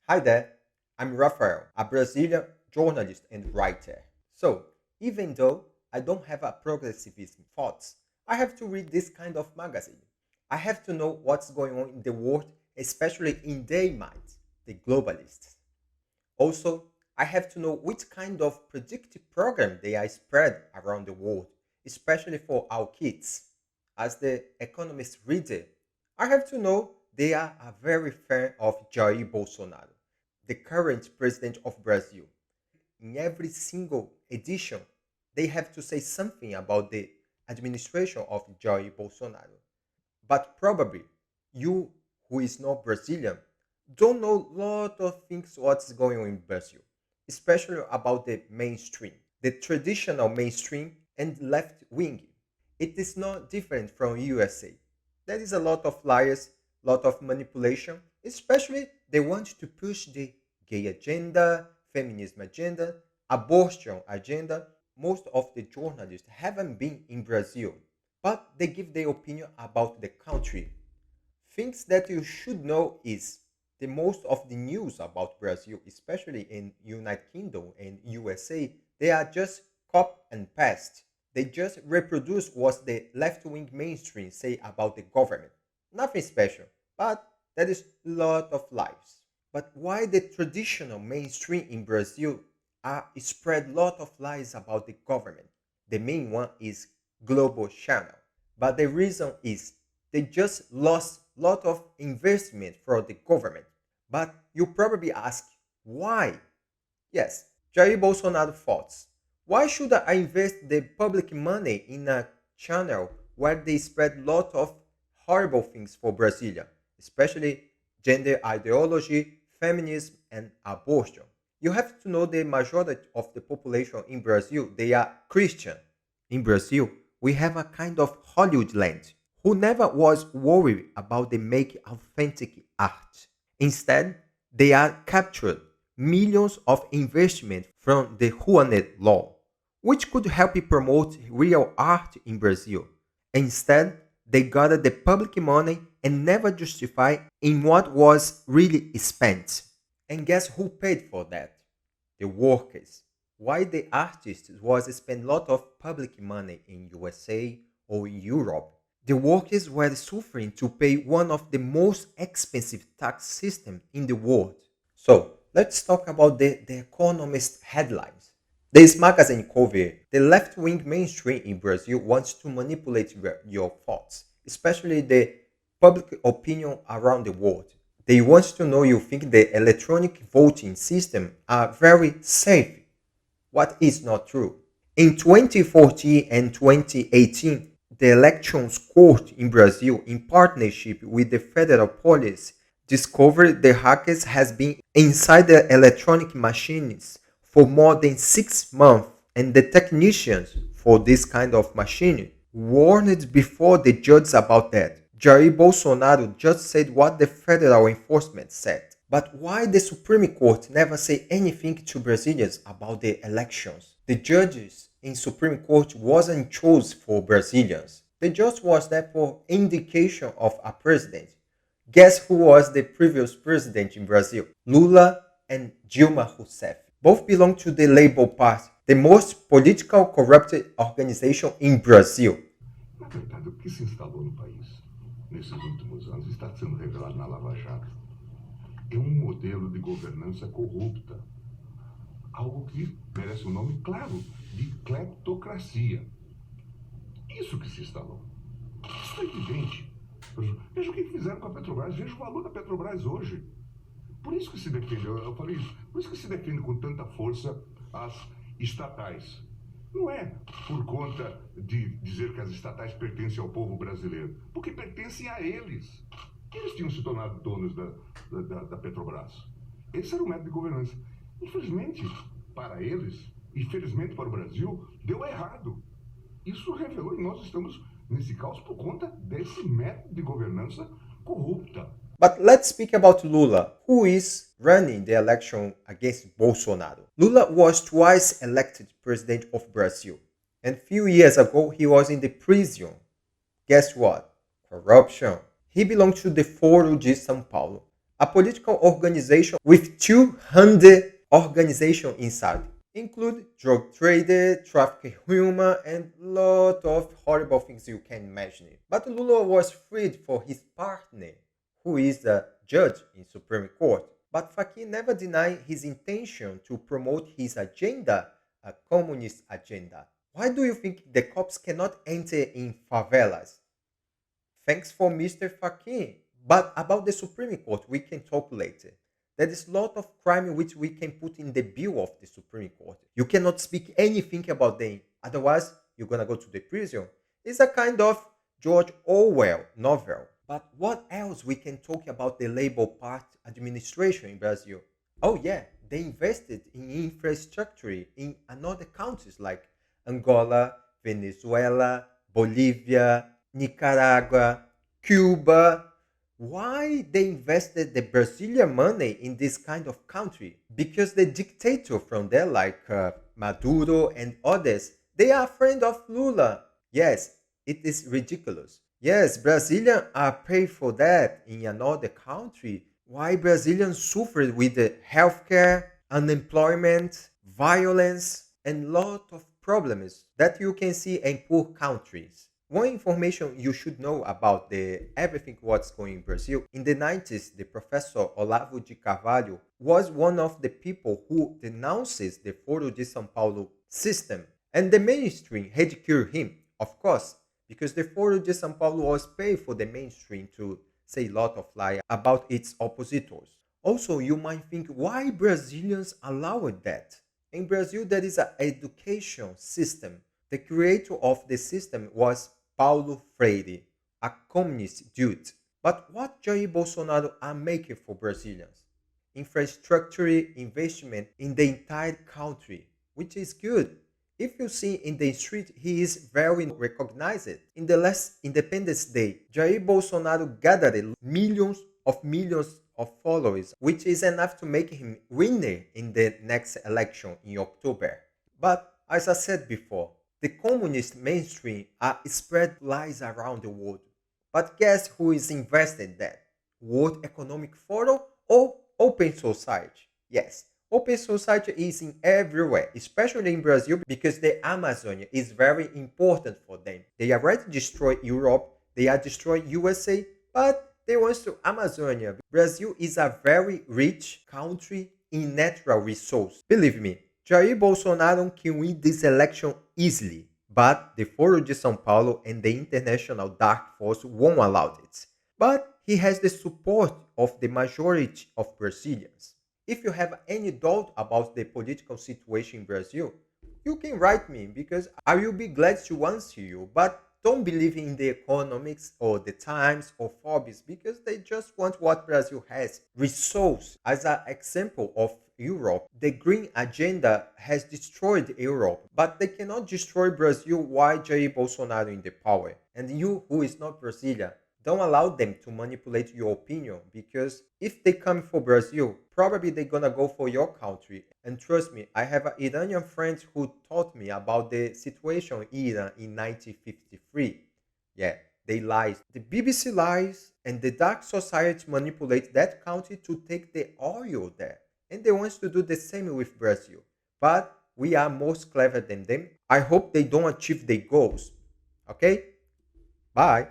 Hi there, I'm Rafael, a Brazilian journalist and writer. So, even though I don't have a progressivist thoughts, I have to read this kind of magazine. I have to know what's going on in the world, especially in their minds, the globalists. Also, I have to know which kind of predictive program they are spread around the world, especially for our kids. As the Economist reader, I have to know they are a very fan of Jair Bolsonaro, the current president of Brazil. In every single edition, they have to say something about the administration of Jair Bolsonaro. But probably you, who is not Brazilian, don't know a lot of things what's going on in Brazil, especially about the mainstream, the traditional mainstream and left wing. It is not different from USA. There is a lot of liars, lot of manipulation, especially they want to push the gay agenda, feminism agenda, abortion agenda. Most of the journalists haven't been in Brazil, but they give their opinion about the country. Things that you should know is the most of the news about Brazil, especially in United Kingdom and USA, they are just cop and paste. They just reproduce what the left-wing mainstream say about the government. Nothing special, but that is a lot of lies. But why the traditional mainstream in Brazil are spread lot of lies about the government? The main one is global channel. But the reason is they just lost a lot of investment from the government. But you probably ask, why? Yes, Jair Bolsonaro thoughts. Why should I invest the public money in a channel where they spread a lot of horrible things for Brasilia, especially gender ideology, feminism, and abortion? You have to know the majority of the population in Brazil, they are Christian. In Brazil, we have a kind of Hollywood land who never was worried about the make authentic art. Instead, they are captured millions of investment from the Rouanet law, which could help promote real art in Brazil. Instead, they gathered the public money and never justify in what was really spent. And guess who paid for that? The workers. Why the artists was spend a lot of public money in USA or Europe? The workers were suffering to pay one of the most expensive tax systems in the world. So let's talk about the Economist headlines. This magazine cover the left-wing mainstream in Brazil wants to manipulate your thoughts, especially the public opinion around the world. They want to know you think the electronic voting system are very safe. What is not true? In 2014 and 2018, the Elections Court in Brazil, in partnership with the federal police, discovered the hackers has been inside the electronic machines for more than 6 months, and the technicians for this kind of machine warned before the judge about that. Jair Bolsonaro just said what the federal enforcement said. But why the Supreme Court never say anything to Brazilians about the elections? The judges in Supreme Court wasn't chose for Brazilians. The judge was there for indication of a president. Guess who was the previous president in Brazil? Lula and Dilma Rousseff. Both belong to the Labour Party, the most political corrupted organization in Brazil. Na verdade, o que se instalou no país nesses últimos anos está sendo revelado na Lava Jato. É um modelo de governança corrupta. Algo que merece um nome claro, de cleptocracia. Isso que se instalou. Isso é evidente. Veja o que fizeram com a Petrobras, veja o valor da Petrobras hoje. Por isso que se defende, eu falei isso, por isso que se defende com tanta força as estatais. Não é por conta de dizer que as estatais pertencem ao povo brasileiro, porque pertencem a eles. Eles tinham se tornado donos da Petrobras. Esse era o método de governança. Infelizmente, para eles, e felizmente para o Brasil, deu errado. Isso revelou, e nós estamos nesse caos por conta desse método de governança corrupta. But let's speak about Lula, who is running the election against Bolsonaro. Lula was twice elected president of Brazil, and few years ago he was in the prison. Guess what? Corruption. He belonged to the Foro de São Paulo, A political organization with 200 organizations inside, include drug trader, trafficking human, and lot of horrible things you can imagine. But Lula was freed for his partner, who is a judge in Supreme Court. But Fakir never denied his intention to promote his agenda, a communist agenda. Why do you think the cops cannot enter in favelas? Thanks for Mr. Fakir. But about the Supreme Court, we can talk later. There is a lot of crime which we can put in the bill of the Supreme Court. You cannot speak anything about them, otherwise you're gonna go to the prison. It's a kind of George Orwell novel. But what else we can talk about the Labour Party administration in Brazil? Oh yeah, they invested in infrastructure in another countries like Angola, Venezuela, Bolivia, Nicaragua, Cuba. Why they invested the Brazilian money in this kind of country? Because the dictator from there, like Maduro and others, they are friend of Lula. Yes, it is ridiculous. Yes, Brazilians are paid for that in another country. Why Brazilians suffer with the healthcare, unemployment, violence, and lot of problems that you can see in poor countries. One information you should know about the everything what's going in Brazil. In the 90s, the professor Olavo de Carvalho was one of the people who denounces the Foro de São Paulo system. And the mainstream ridiculed him, of course, because the Foro de São Paulo was paid for the mainstream to say a lot of lie about its oppositors. Also, you might think why Brazilians allowed that. In Brazil, there is an education system. The creator of the system was Paulo Freire, a communist dude. But what Jair Bolsonaro are making for Brazilians? Infrastructure investment in the entire country, which is good. If you see in the street, he is very recognized. In the last Independence Day, Jair Bolsonaro gathered millions of followers, which is enough to make him winner in the next election in October. But as I said before, the communist mainstream are spread lies around the world. But guess who is invested in that? World Economic Forum or Open Society? Yes, Open Society is in everywhere, especially in Brazil because the Amazon is very important for them. They already destroyed Europe, they are destroying USA, but they want to Amazonia. Brazil is a very rich country in natural resource. Believe me, Jair Bolsonaro can win this election easily, but the Foro de São Paulo and the international dark force won't allow it. But he has the support of the majority of Brazilians. If you have any doubt about the political situation in Brazil, you can write me because I will be glad to answer you. But don't believe in the economics or the Times or Forbes because they just want what Brazil has. Resource. As an example of Europe, the green agenda has destroyed Europe, but they cannot destroy Brazil while Jair Bolsonaro in the power. And you who is not Brazilian, don't allow them to manipulate your opinion because if they come for Brazil, probably they're gonna go for your country. And trust me, I have an Iranian friend who taught me about the situation in Iran in 1953. Yeah, they lies. The BBC lies and the dark society manipulate that country to take the oil there. And they want to do the same with Brazil. But we are most clever than them. I hope they don't achieve their goals. Okay? Bye.